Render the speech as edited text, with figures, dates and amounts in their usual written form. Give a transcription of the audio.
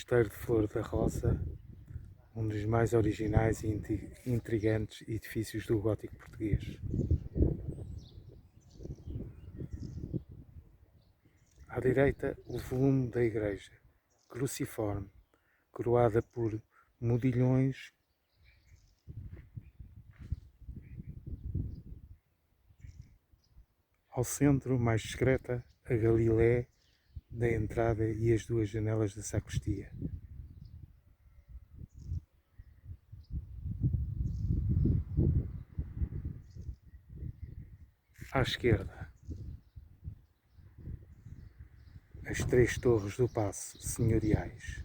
Mosteiro de Flor da Rosa, um dos mais originais e intrigantes edifícios do gótico português. À direita, o volume da igreja, cruciforme, coroada por modilhões ao centro, mais discreta, a Galilé da entrada e as duas janelas da sacristia. À esquerda, as três torres do paço senhoriais.